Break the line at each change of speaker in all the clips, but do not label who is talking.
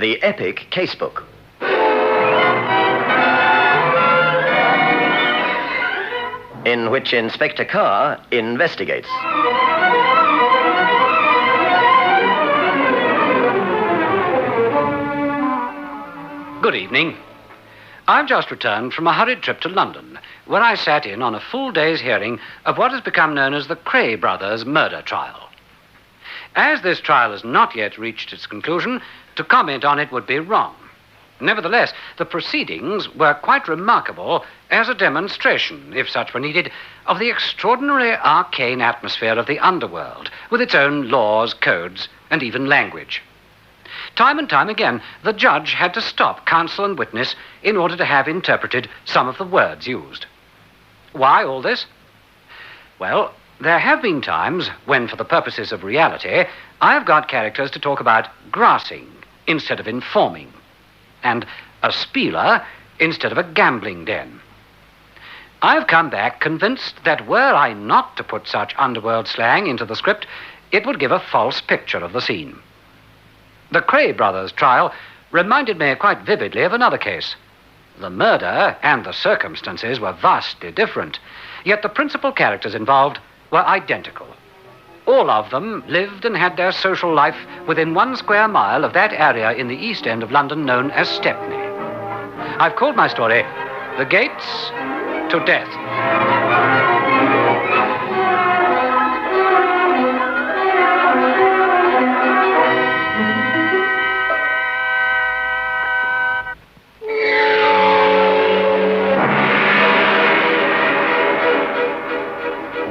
the epic Casebook. In which Inspector Carr investigates.
Good evening. I've just returned from a hurried trip to London, where I sat in on a full day's hearing of what has become known as the Cray brothers' murder trial. As this trial has not yet reached its conclusion, to comment on it would be wrong. Nevertheless, the proceedings were quite remarkable as a demonstration, if such were needed, of the extraordinary arcane atmosphere of the underworld, with its own laws, codes, and even language. Time and time again, the judge had to stop counsel and witness in order to have interpreted some of the words used. Why all this? Well, there have been times when, for the purposes of reality, I have got characters to talk about grassing instead of informing, and a spieler instead of a gambling den. I've come back convinced that were I not to put such underworld slang into the script, it would give a false picture of the scene. The Cray brothers' trial reminded me quite vividly of another case. The murder and the circumstances were vastly different, yet the principal characters involved were identical. All of them lived and had their social life within 1 square mile of that area in the East End of London known as Stepney. I've called my story The Gates to Death.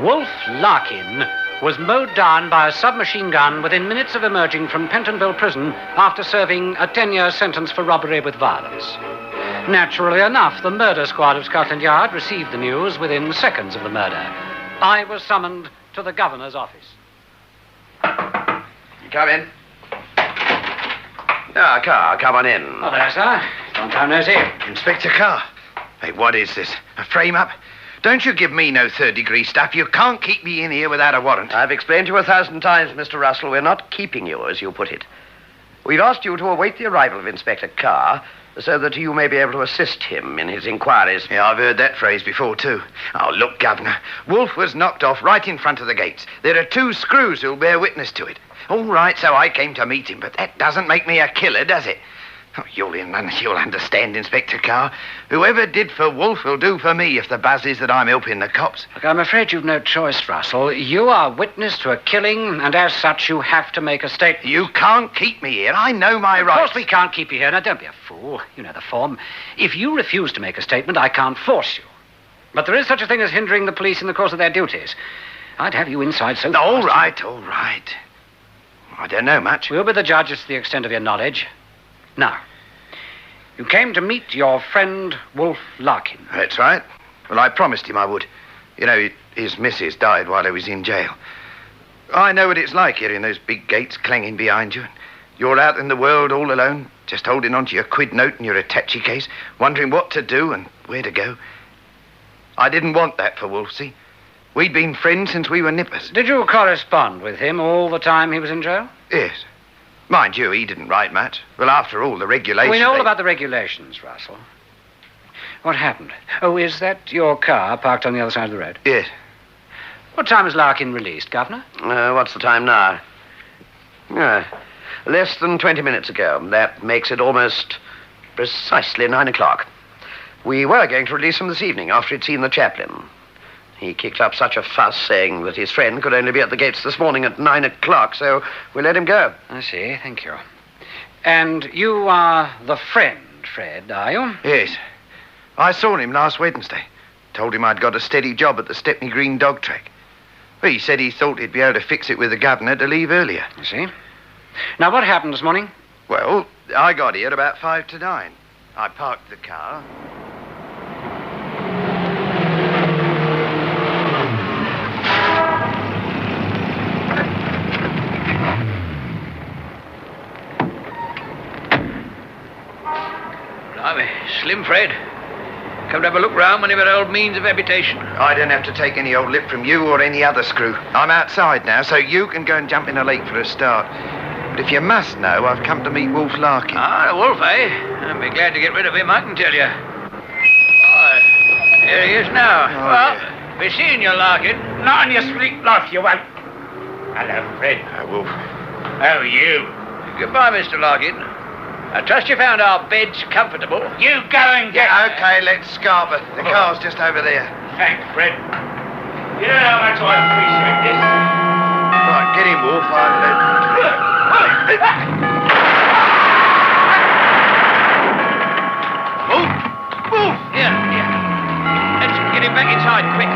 Wolf Larkin was mowed down by a submachine gun within minutes of emerging from Pentonville prison after serving a 10-year sentence for robbery with violence. Naturally enough, the murder squad of Scotland Yard received the news within seconds of the murder. I was summoned to the governor's office.
Come in. Ah, Carr, come on in.
Hello, sir. Long time no see.
Inspector Carr. Hey, what is this? A frame-up? Don't you give me no third-degree stuff. You can't keep me in here without a warrant.
I've explained to you 1,000 times, Mr. Russell, we're not keeping you, as you put it. We've asked you to await the arrival of Inspector Carr so that you may be able to assist him in his inquiries.
Yeah, I've heard that phrase before, too. Oh, look, Governor. Wolf was knocked off right in front of the gates. There are 2 screws who'll bear witness to it. All right, so I came to meet him, but that doesn't make me a killer, does it? Oh, you'll understand, Inspector Carr. Whoever did for Wolf will do for me if the buzz is that I'm helping the cops.
Look, I'm afraid you've no choice, Russell. You are witness to a killing, and as such, you have to make a statement.
You can't keep me here. I know my rights.
Of course we can't keep you here. Now, don't be a fool. You know the form. If you refuse to make a statement, I can't force you. But there is such a thing as hindering the police in the course of their duties. I'd have you inside so fast.
All right. I don't know much.
We'll be the judge as to the extent of your knowledge. Now, you came to meet your friend, Wolf Larkin.
That's right. Well, I promised him I would. You know, his missus died while he was in jail. I know what it's like hearing those big gates clanging behind you. You're out in the world all alone, just holding on to your quid note and your attache case, wondering what to do and where to go. I didn't want that for Wolf, see? We'd been friends since we were nippers.
Did you correspond with him all the time he was in jail?
Yes. Mind you, he didn't write much. Well, after all, the regulations...
We know all about the regulations, Russell. What happened? Oh, is that your car parked on the other side of the road?
Yes.
What time was Larkin released, Governor?
What's the time now? Less than 20 minutes ago. That makes it almost precisely 9 o'clock. We were going to release him this evening after he'd seen the chaplain. He kicked up such a fuss saying that his friend could only be at the gates this morning at 9 o'clock, so we let him go.
I see, thank you. And you are the friend, Fred, are you?
Yes. I saw him last Wednesday. Told him I'd got a steady job at the Stepney Green dog track. He said he thought he'd be able to fix it with the governor to leave earlier.
I see. Now, what happened this morning?
Well, I got here at about 5 to 9. I parked the car...
Slim Fred. Come to have a look round when you've had old means of habitation.
I don't have to take any old lip from you or any other screw. I'm outside now, so you can go and jump in the lake for a start. But if you must know, I've come to meet Wolf Larkin.
Ah, the wolf, eh? I'd be glad to get rid of him, I can tell you. Oh, here he is now.
Oh,
well,
yeah.
be seeing you, Larkin.
Not on your sweet life, you won't. Hello, Fred.
Wolf.
How are you?
Goodbye, Mr. Larkin. I trust you found our beds comfortable.
You go and get...
Yeah, okay, let's Scarper. The car's just over there.
Thanks, Fred. You know how much I appreciate this.
Right, get in, Wolf. Wolf!
Here. Let's get him back inside, quick.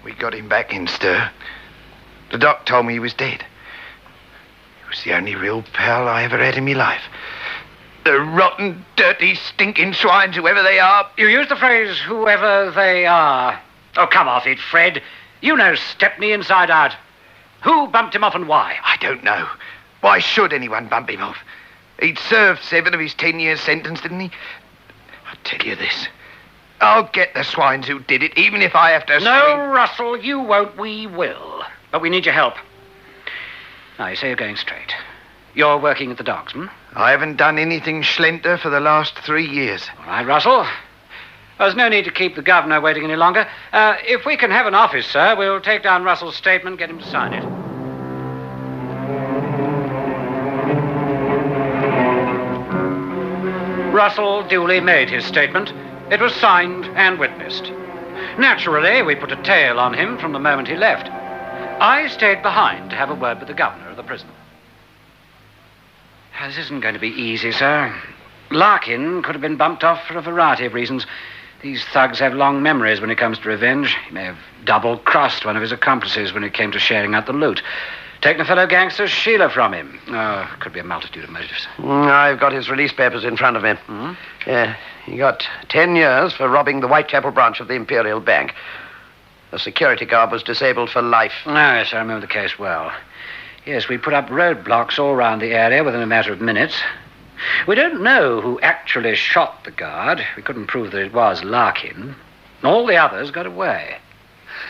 We got him back in stir. The doc told me he was dead. He was the only real pal I ever had in my life. The rotten, dirty, stinking swines, whoever they are.
You used the phrase, whoever they are. Oh, come off it, Fred. You know Stepney inside out. Who bumped him off and why?
I don't know. Why should anyone bump him off? He'd served 7 of his 10-year sentence, didn't he? I'll tell you this. I'll get the swines who did it, even if I have to
No,
swing...
Russell, you won't. We will. But we need your help. Now, you say you're going straight. You're working at the docks, hmm?
I haven't done anything schlenter for the last 3 years.
All right, Russell. There's no need to keep the governor waiting any longer. If we can have an office, sir, we'll take down Russell's statement, get him to sign it. Russell duly made his statement. It was signed and witnessed. Naturally, we put a tail on him from the moment he left. I stayed behind to have a word with the governor of the prison. This isn't going to be easy, sir. Larkin could have been bumped off for a variety of reasons. These thugs have long memories when it comes to revenge. He may have double-crossed one of his accomplices when it came to sharing out the loot. Taken a fellow gangster's Sheila from him. Could be a multitude of motives.
I've got his release papers in front of me.
Hmm?
Yeah, he got 10 years for robbing the Whitechapel branch of the Imperial Bank. The security guard was disabled for life.
Oh, yes, I remember the case well. Yes, we put up roadblocks all round the area within a matter of minutes. We don't know who actually shot the guard. We couldn't prove that it was Larkin. All the others got away.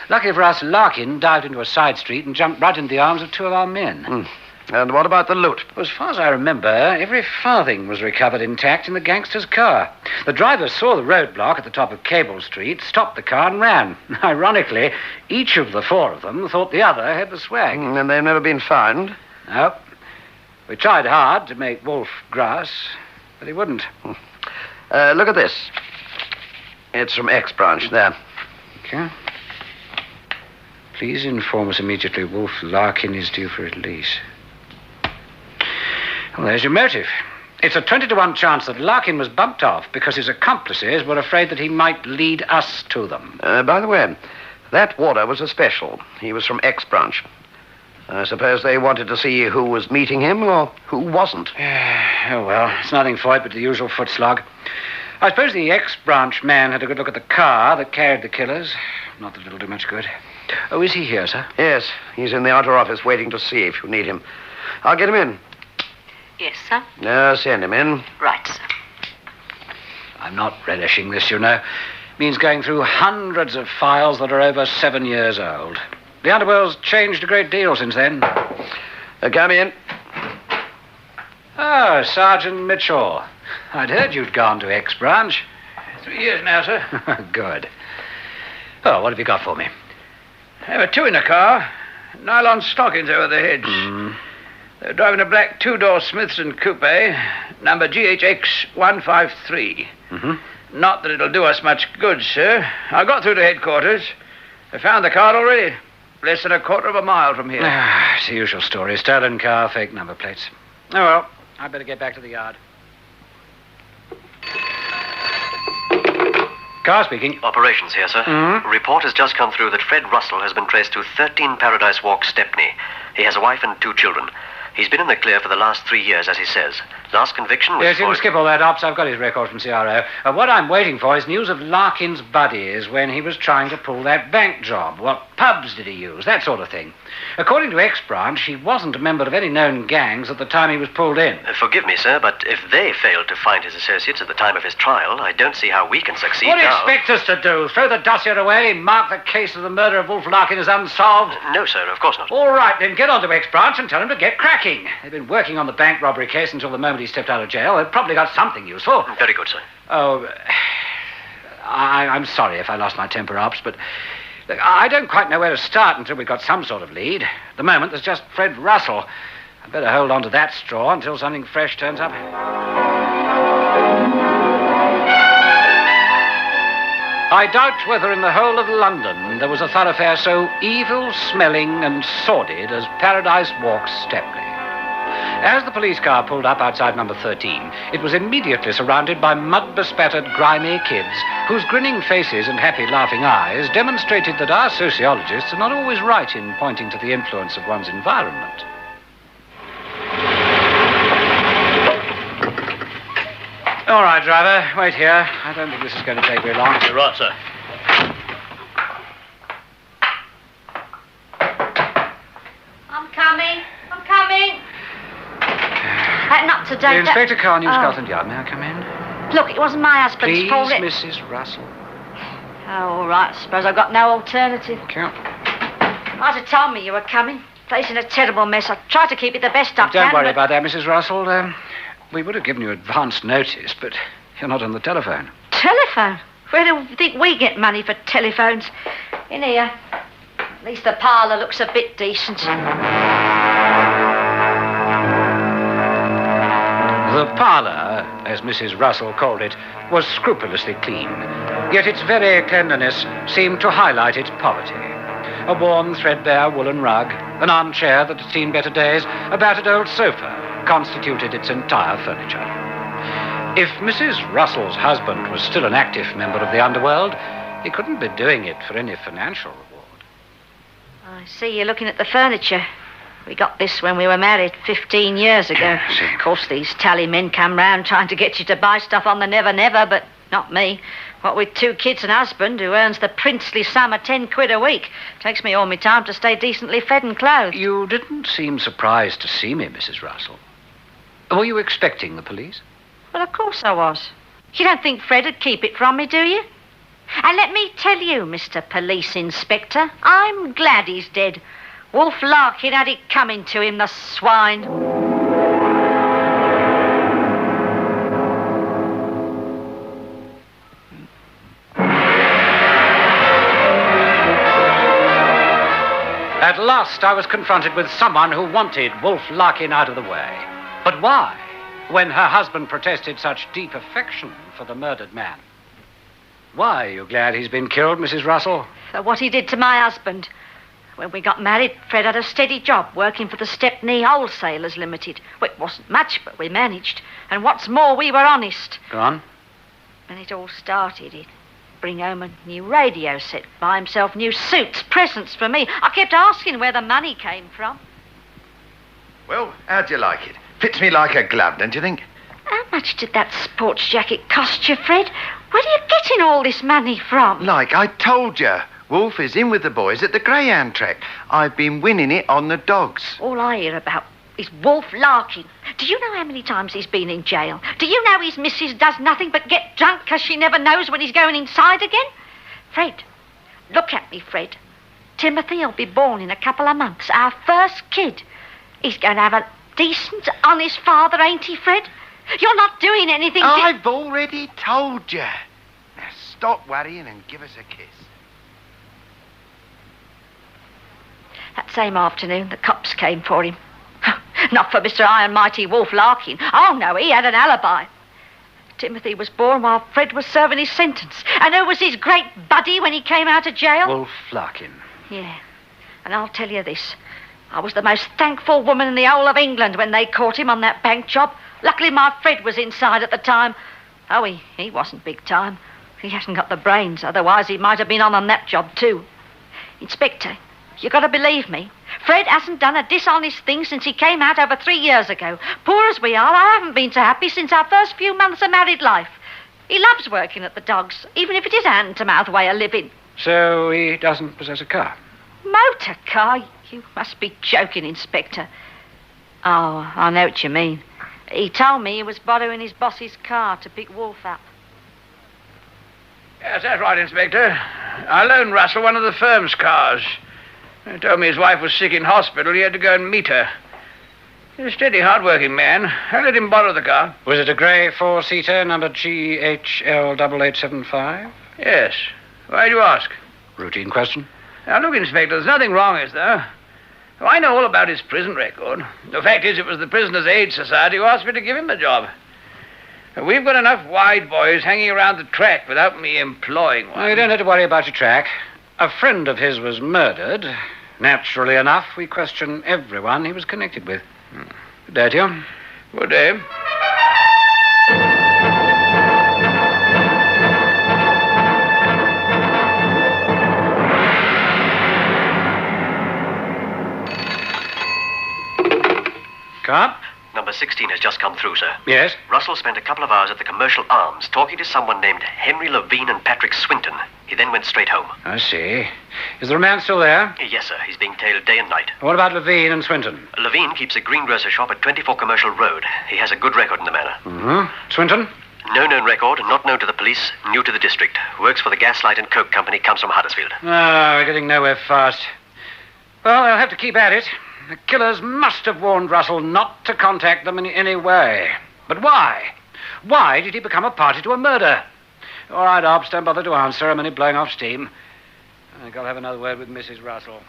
Lucky for us, Larkin dived into a side street and jumped right into the arms of 2 of our men.
And what about the loot?
As far as I remember, every farthing was recovered intact in the gangster's car. The driver saw the roadblock at the top of Cable Street, stopped the car and ran. Ironically, each of the 4 of them thought the other had the swag.
And they've never been found?
No. We tried hard to make Wolf grass, but he wouldn't.
Look at this. It's from X branch, there.
Okay. Please inform us immediately Wolf Larkin is due for release. Well, there's your motive. It's a 20-to-1 chance that Larkin was bumped off because his accomplices were afraid that he might lead us to them.
By the way, that warder was a special. He was from X branch. I suppose they wanted to see who was meeting him or who wasn't.
Oh, well, it's nothing for it but the usual foot slog. I suppose the X-branch man had a good look at the car that carried the killers. Not that it'll do much good. Oh, is he here, sir?
Yes, he's in the outer office waiting to see if you need him. I'll get him in.
Yes, sir.
No, send him in.
Right, sir.
I'm not relishing this, you know. Means going through hundreds of files that are over 7 years old. The underworld's changed a great deal since then.
Come in.
Oh, Sergeant Mitchell. I'd heard you'd gone to X-branch.
3 years now, sir.
Good. Oh, what have you got for me?
There were 2 in the car. Nylon stockings over the heads. They were driving a black 2-door Smithson coupe, number GHX 153. Not that it'll do us much good, sir. I got through to headquarters. They found the car already. Less than a quarter of a mile from here.
It's the usual story. Stolen car, fake number plates. Oh, well, I'd better get back to the yard. Car speaking.
Operations here, sir. Report has just come through that Fred Russell has been traced to 13 Paradise Walk, Stepney. He has a wife and 2 children. He's been in the clear for the last 3 years, as he says. Last conviction was
Yes, you
for...
can skip all that, Ops. I've got his record from CRO. What I'm waiting for is news of Larkin's buddies when he was trying to pull that bank job. What pubs did he use? That sort of thing. According to X-Branch, he wasn't a member of any known gangs at the time he was pulled in.
Forgive me, sir, but if they failed to find his associates at the time of his trial, I don't see how we can succeed
What do you
now.
expect us to do? Throw the dossier away? Mark the case of the murder of Wolf Larkin as unsolved?
No, sir, of course not.
All right, then get on to X-Branch and tell them to get cracking. They've been working on the bank robbery case until the moment he stepped out of jail. They've probably got something useful.
Very good, sir.
Oh, I'm sorry if I lost my temper, Ops, but look, I don't quite know where to start until we've got some sort of lead. At the moment, there's just Fred Russell. I'd better hold on to that straw until something fresh turns up. I doubt whether in the whole of London there was a thoroughfare so evil-smelling and sordid as Paradise Walks, Stepney. As the police car pulled up outside number 13, it was immediately surrounded by mud-bespattered, grimy kids whose grinning faces and happy, laughing eyes demonstrated that our sociologists are not always right in pointing to the influence of one's environment. All right, driver, wait here. I don't think this is going to take very long.
You're right, sir.
I'm coming. Not today.
The Inspector Carr, New
Oh.
Scotland Yard. May I come in?
Look, it wasn't my husband's
Please,
fault.
Mrs. Russell.
Oh, all right. I suppose I've got no alternative.
Count.
Might have told me you were coming. Place in a terrible mess. I tried to keep it the best I can.
Don't worry
but...
about that, Mrs. Russell. We would have given you advance notice, but you're not on the telephone.
Telephone? Where do you think we get money for telephones? In here. At least the parlour looks a bit decent.
The parlour, as Mrs. Russell called it, was scrupulously clean. Yet its very cleanliness seemed to highlight its poverty. A worn, threadbare woolen rug, an armchair that had seen better days, a battered old sofa constituted its entire furniture. If Mrs. Russell's husband was still an active member of the underworld, he couldn't be doing it for any financial reward.
I see you're looking at the furniture. We got this when we were married 15 years ago.
See.
Of course, these tally men come round trying to get you to buy stuff on the never-never, but not me. What with 2 kids and a husband who earns the princely sum of 10 quid a week. Takes me all my time to stay decently fed and clothed.
You didn't seem surprised to see me, Mrs. Russell. Were you expecting the police?
Well, of course I was. You don't think Fred'd keep it from me, do you? And let me tell you, Mr. Police Inspector, I'm glad he's dead. Wolf Larkin had it coming to him, the swine.
At last, I was confronted with someone who wanted Wolf Larkin out of the way. But why, when her husband protested such deep affection for the murdered man? Why are you glad he's been killed, Mrs. Russell?
For what he did to my husband. When we got married, Fred had a steady job working for the Stepney Wholesalers Limited. Well, it wasn't much, but we managed. And what's more, we were honest.
Go on.
When it all started, he'd bring home a new radio set, buy himself new suits, presents for me. I kept asking where the money came from.
Well, how'd you like it? Fits me like a glove, don't you think?
How much did that sports jacket cost you, Fred? Where are you getting all this money from?
Like I told you, Wolf is in with the boys at the greyhound track. I've been winning it on the dogs.
All I hear about is Wolf Larkin. Do you know how many times he's been in jail? Do you know his missus does nothing but get drunk because she never knows when he's going inside again? Fred, look at me, Fred. Timothy will be born in a couple of months, our first kid. He's going to have a decent, honest father, ain't he, Fred? You're not doing anything.
I've already told you. Now stop worrying and give us a kiss.
That same afternoon, the cops came for him. Not for Mr. Iron Mighty Wolf Larkin. Oh, no, he had an alibi. Timothy was born while Fred was serving his sentence. And who was his great buddy when he came out of jail?
Wolf Larkin.
Yeah. And I'll tell you this. I was the most thankful woman in the whole of England when they caught him on that bank job. Luckily, my Fred was inside at the time. Oh, he wasn't big time. He hasn't got the brains. Otherwise, he might have been on that job, too. Inspector, you got to believe me. Fred hasn't done a dishonest thing since he came out over 3 years ago. Poor as we are, I haven't been so happy since our first few months of married life. He loves working at the dogs, even if it is a hand-to-mouth way of living.
So he doesn't possess a car?
Motor car? You must be joking, Inspector. Oh, I know what you mean. He told me he was borrowing his boss's car to pick Wolf up.
Yes, that's right, Inspector. I loaned Russell one of the firm's cars. He told me his wife was sick in hospital. He had to go and meet her. He's a steady, hard-working man. I let him borrow the car.
Was it a grey four-seater, number GHL8875?
Yes. Why do you ask?
Routine question.
Now, look, Inspector, there's nothing wrong, is there? Oh, I know all about his prison record. The fact is, it was the Prisoners' Aid Society who asked me to give him the job. We've got enough wide boys hanging around the track without me employing one.
Well, you don't have to worry about your track. A friend of his was murdered. Naturally enough, we question everyone he was connected with. Good day to you.
Good day.
Come up.
Number 16 has just come through, sir.
Yes?
Russell spent a couple of hours at the Commercial Arms talking to someone named Henry Levine and Patrick Swinton. He then went straight home.
I see. Is the man still there?
Yes, sir. He's being tailed day and night.
What about Levine and Swinton?
Levine keeps a greengrocer shop at 24 Commercial Road. He has a good record in the matter.
Mm-hmm. Swinton?
No known record, not known to the police, new to the district. Works for the Gaslight and Coke Company, comes from Huddersfield.
Ah, we're getting nowhere fast. Well, they'll have to keep at it. The killers must have warned Russell not to contact them in any way. But why? Why did he become a party to a murder? All right, Ops, don't bother to answer. I'm only blowing off steam. I think I'll have another word with Mrs. Russell.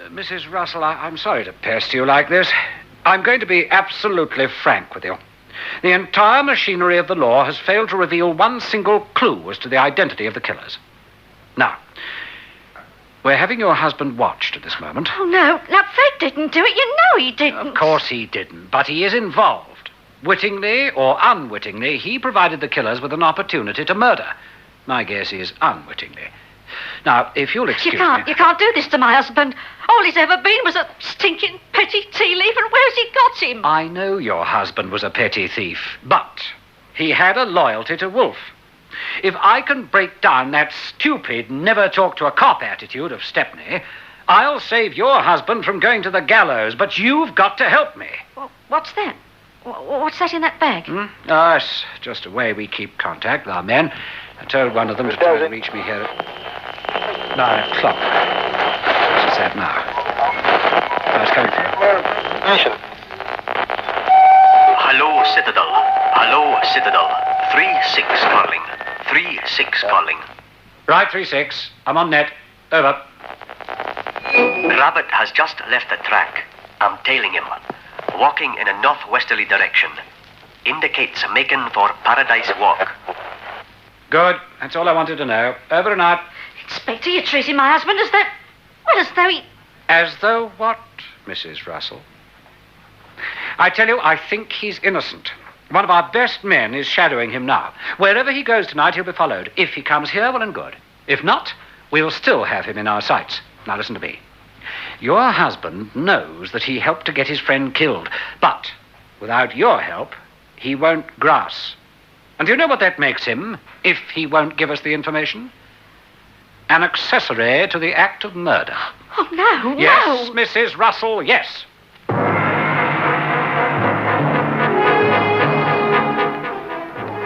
Mrs. Russell, I'm sorry to pest you like this. I'm going to be absolutely frank with you. The entire machinery of the law has failed to reveal one single clue as to the identity of the killers. Now, we're having your husband watched at this moment.
Oh, no. Now, Fred didn't do it. You know he didn't.
Of course he didn't, but he is involved. Wittingly or unwittingly, he provided the killers with an opportunity to murder. My guess is unwittingly. Now, if you'll excuse me...
You can't do this to my husband. All he's ever been was a stinking petty tea leaf, and where's he got him?
I know your husband was a petty thief, but he had a loyalty to Wolf. If I can break down that stupid, never-talk-to-a-cop attitude of Stepney, I'll save your husband from going to the gallows, but you've got to help me.
Well, what's that? What's that in that bag?
Oh, it's just a way we keep contact with our men. I told one of them to try to reach me here at 9 o'clock. What's that now? Oh, it's coming through.
Hello, Citadel. Hello, Citadel. 3-6 calling. 3-6 calling.
Right, 3-6. I'm on net. Over.
Rabbit has just left the track. I'm tailing him. Walking in a northwesterly direction. Indicates making for Paradise Walk.
Good. That's all I wanted to know. Over and out.
Inspector, you're treating my husband as though... Well, as though he...
As though what, Mrs. Russell? I tell you, I think he's innocent. One of our best men is shadowing him now. Wherever he goes tonight, he'll be followed. If he comes here, well and good. If not, we'll still have him in our sights. Now listen to me. Your husband knows that he helped to get his friend killed. But without your help, he won't grass. And do you know what that makes him, if he won't give us the information? An accessory to the act of murder.
Oh, no,
Yes,
no.
Mrs. Russell, yes.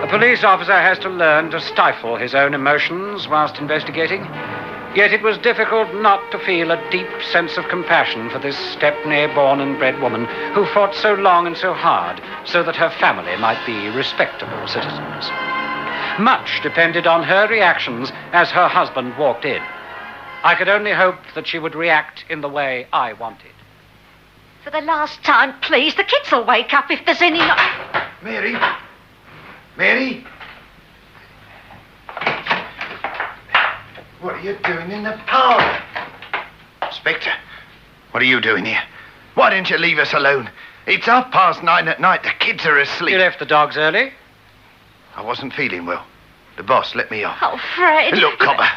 A police officer has to learn to stifle his own emotions whilst investigating. Yet it was difficult not to feel a deep sense of compassion for this Stepney-born and bred woman who fought so long and so hard so that her family might be respectable citizens. Much depended on her reactions as her husband walked in. I could only hope that she would react in the way I wanted.
For the last time, please, the kids will wake up if there's any...
Mary? Mary? What are you doing in the parlour? Inspector, what are you doing here? Why didn't you leave us alone? It's 9:30 at night. The kids are asleep.
You left the dogs early?
I wasn't feeling well. The boss let me off.
Oh, Fred.
Look, Copper,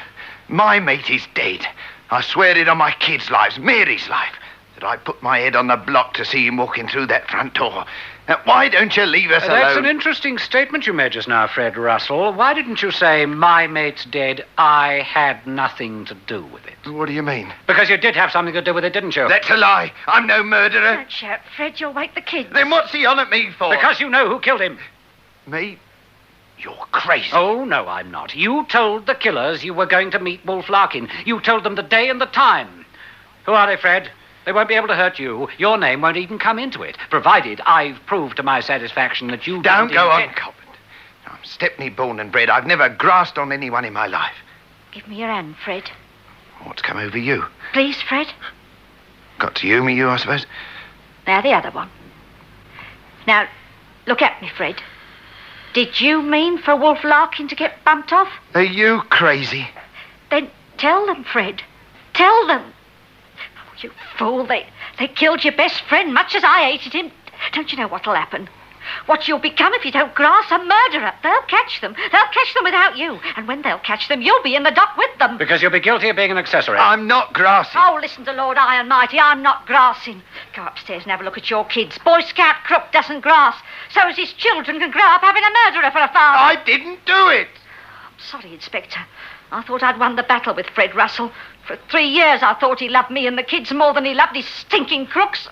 my mate is dead. I swear it on my kids' lives, Mary's life, that I put my head on the block to see him walking through that front door. Now, why don't you leave us alone?
That's an interesting statement you made just now, Fred Russell. Why didn't you say, my mate's dead, I had nothing to do with it?
What do you mean?
Because you did have something to do with it, didn't you?
That's a lie. I'm no murderer.
Don't shout, Fred. You'll wake the kids.
Then what's he on at me for?
Because you know who killed him.
Me? You're crazy.
Oh, no, I'm not. You told the killers you were going to meet Wolf Larkin. You told them the day and the time. Who are they, Fred? They won't be able to hurt you. Your name won't even come into it, provided I've proved to my satisfaction that you
Don't
didn't
go on,
intend-
Cobbett. I'm Stepney born and bred. I've never grasped on anyone in my life.
Give me your hand, Fred.
What's come over you?
Please, Fred.
Got to humour you, I suppose?
Now, the other one. Now, look at me, Fred. Did you mean for Wolf Larkin to get bumped off?
Are you crazy?
Then tell them, Fred. Tell them. Oh, you fool. They killed your best friend, much as I hated him. Don't you know what'll happen? What you'll become if you don't grass a murderer. They'll catch them. They'll catch them without you. And when they'll catch them, you'll be in the dock with them.
Because you'll be guilty of being an accessory.
I'm not grassing.
Oh, listen to Lord High and Mighty. I'm not grassing. Go upstairs and have a look at your kids. Boy Scout Crook doesn't grass. So as his children can grow up having a murderer for a father.
I didn't do it.
I'm sorry, Inspector. I thought I'd won the battle with Fred Russell. For 3 years I thought he loved me and the kids more than he loved his stinking crooks.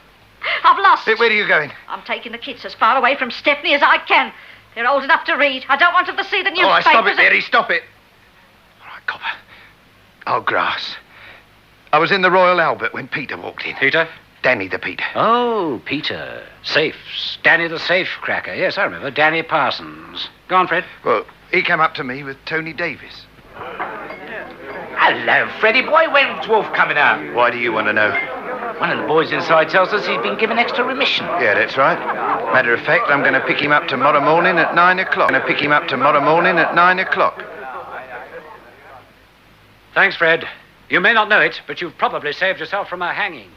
I've lost.
Where are you going?
I'm taking the kids as far away from Stepney as I can. They're old enough to read. I don't want them to see the newspapers.
All right, stop it, Mary, stop it. All right, Copper. I'll grass. I was in the Royal Albert when Peter walked in.
Peter?
Danny the Peter.
Oh, Peter. Safes. Danny the safe cracker. Yes, I remember. Danny Parsons. Go on, Fred.
Well, he came up to me with Tony Davis.
Hello, Freddie boy. When's Wolf coming out?
Why do you want to know?
One of the boys inside tells us he's been given extra remission.
Yeah, that's right. Matter of fact, I'm going to pick him up tomorrow morning at 9 o'clock.
Thanks, Fred. You may not know it, but you've probably saved yourself from a hanging.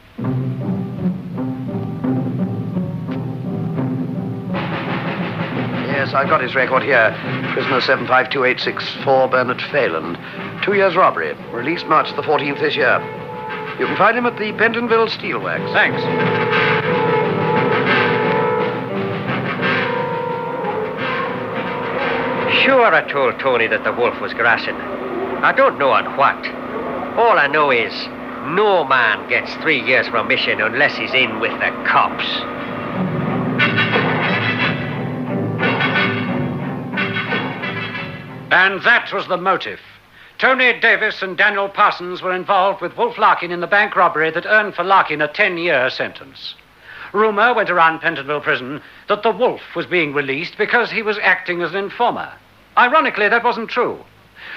Yes, I've got his record here. Prisoner 752864, Bernard Phelan. 2 years robbery. Released March the 14th this year. You can find him at the Pentonville Steelworks.
Thanks.
Sure, I told Tony that the wolf was grassing. I don't know on what. All I know is no man gets 3 years remission unless he's in with the cops.
And that was the motive. Tony Davis and Daniel Parsons were involved with Wolf Larkin in the bank robbery that earned for Larkin a 10-year sentence. Rumour went around Pentonville Prison that the wolf was being released because he was acting as an informer. Ironically, that wasn't true.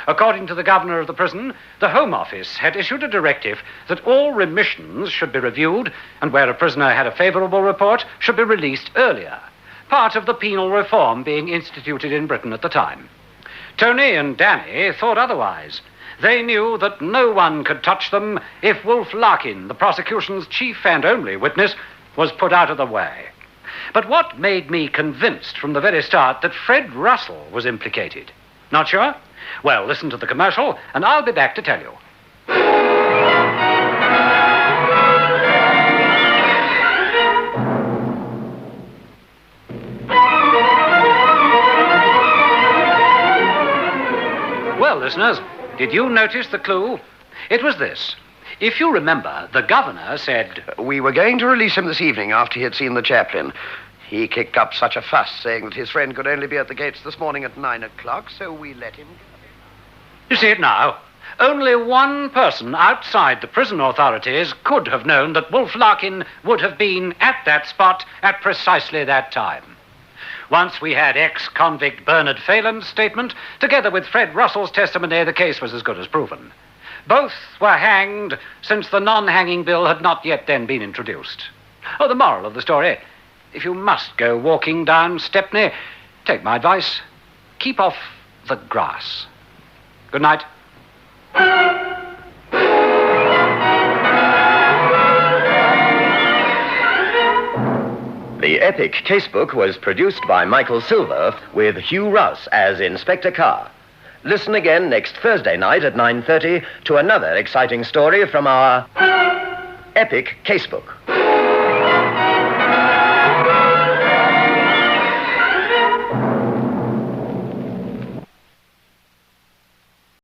According to the governor of the prison, the Home Office had issued a directive that all remissions should be reviewed, and where a prisoner had a favourable report, should be released earlier, part of the penal reform being instituted in Britain at the time. Tony and Danny thought otherwise. They knew that no one could touch them if Wolf Larkin, the prosecution's chief and only witness, was put out of the way. But what made me convinced from the very start that Fred Russell was implicated? Not sure? Well, listen to the commercial, and I'll be back to tell you. Well, listeners, did you notice the clue? It was this. If you remember, the governor said...
We were going to release him this evening after he had seen the chaplain. He kicked up such a fuss, saying that his friend could only be at the gates this morning at 9 o'clock, so we let him...
You see it now? Only one person outside the prison authorities could have known that Wolf Larkin would have been at that spot at precisely that time. Once we had ex-convict Bernard Phelan's statement, together with Fred Russell's testimony, the case was as good as proven. Both were hanged since the non-hanging bill had not yet then been introduced. Oh, the moral of the story: if you must go walking down Stepney, take my advice, keep off the grass. Good night.
The epic Casebook was produced by Michael Silver with Hugh Russ as Inspector Carr.
Listen again next Thursday night at 9:30 to another exciting story from our epic Casebook.